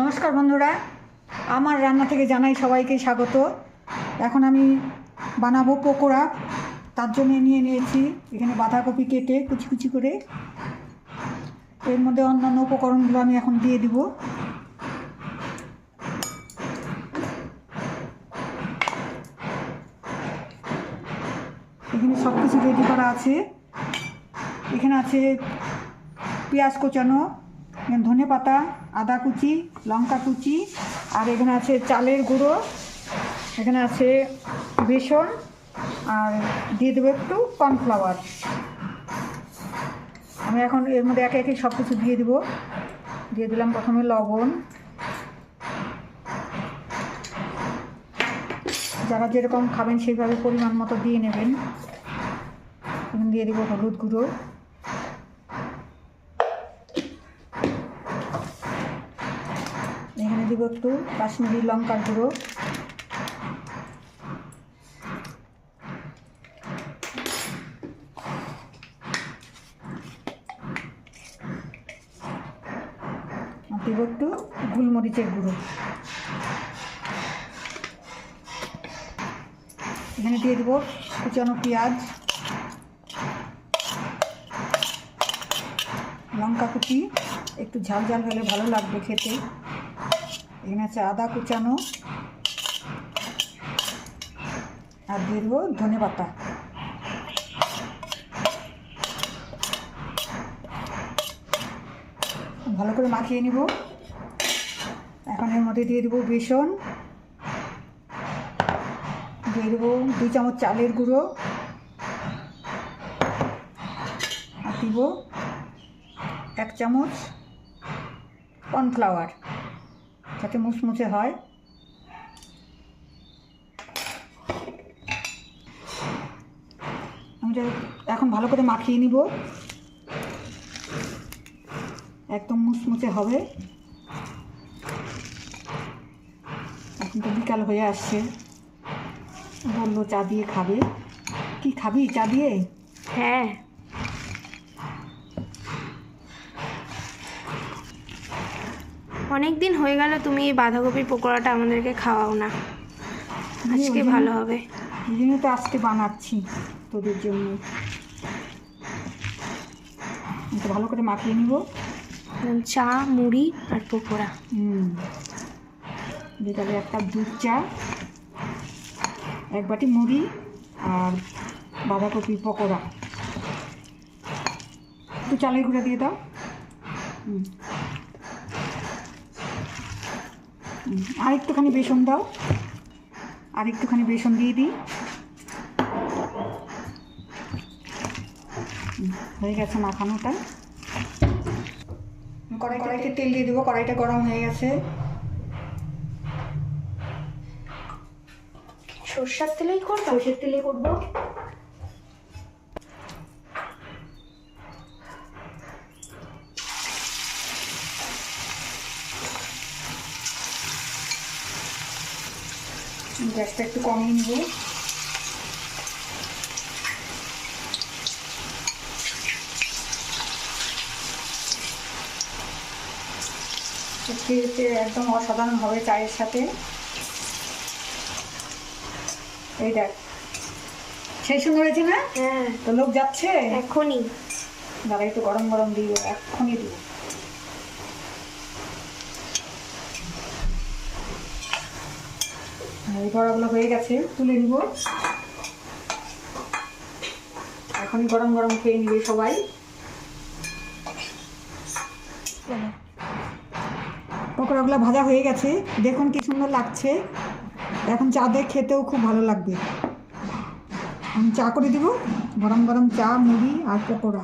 নমস্কার বন্ধুরা, আমার রান্না থেকে জানাই সবাইকে স্বাগত। এখন আমি বানাবো পকোড়া। তার জন্য নিয়ে নিয়েছি এখানে বাঁধাকপি কেটে কুচি কুচি করে। এর মধ্যে অন্যান্য উপকরণগুলো আমি এখন দিয়ে দিব। এখানে সব কিছু রেডি করা আছে। এখানে আছে পেঁয়াজ কোচানো, ধনে পাতা, আদা কুচি, লঙ্কা কুচি, আর এখানে আছে চালের গুঁড়ো, এখানে আছে বেসন, আর দিয়ে দেবো একটু কর্নফ্লাওয়ার। আমি এখন এর মধ্যে একে একে সব কিছু দিয়ে দেবো। দিয়ে দিলাম প্রথমে লবণ, যারা যেরকম খাবেন সেইভাবে পরিমাণ মতো দিয়ে নেবেন। এখন দিয়ে দেবো হলুদ গুঁড়ো, এখানে দিব একটু কাশ্মীরি লঙ্কার গুঁড়ো, দিব একটু গোলমরিচের গুঁড়ো। এখানে দিয়ে দেবো কুচানো পেঁয়াজ, লঙ্কা কুচি, একটু ঝাল ঝাল হলে ভালো লাগবে খেতে। এখানে আছে আদা কুচানো, আর দিয়ে দেবো ধনে পাতা। ভালো করে মাখিয়ে নিব। এখন এর মধ্যে দিয়ে দেবো বেসন, দিয়ে দেবো 2 চামচ চালের গুঁড়ো, আর দিব 1 চামচ কর্নফ্লাওয়ার, যাতে মুচমুচে হয়। আমি এখন ভালো করে মাখিয়ে নিব, একদম মুচমুচে হবে। এখন তো বিকাল হয়ে আসছে, বললো চা দিয়ে খাবে। কি খাবি চা দিয়ে? হ্যাঁ, অনেক দিন হয়ে গেল তুমি এই বাঁধাকপির পকোড়াটা আমাদেরকে খাওয়াও না। আজকে ভালো হবে। এই জন্য তো আজকে বানাচ্ছি তোদের জন্য। তো ভালো করে মাখিয়ে নিব। চা, মুড়ি আর পকোড়া। বিকালে 1 কাপ দুধ চা, 1 বাটি মুড়ি, আর বাঁধাকপি পকোড়া। একটু চালের গুঁড়া দিয়ে দাও। আর একটুখানি বেসন দাও, আর একটুখানি বেসন দিয়ে দিই। হয়ে গেছে মাখানোটা। কড়াইতে তেল দিয়ে দেবো। কড়াইটা গরম হয়ে গেছে। সরষের তেলেই করবো? সরষের তেলে করবো। গ্যাসটা একটু কমিয়ে নিব। খেতে একদম অসাধারণ হবে চায়ের সাথে। এই দেখ, সেই সুন্দর হয়েছে না? হ্যাঁ, তো লোক যাচ্ছে এখনই। দাঁড়া, একটু গরম গরম দিব, এক্ষুনি দিব। এই বড়াগুলো হয়ে গেছে, তুলে নিব। এখনই গরম গরম খেয়ে নিবে সবাই। পকোড়াগুলো ভাজা হয়ে গেছে, দেখুন কি সুন্দর লাগছে। এখন চা দিয়ে খেতেও খুব ভালো লাগবে। আমি চা করে দিব, গরম গরম চা, মুড়ি আর পকোড়া।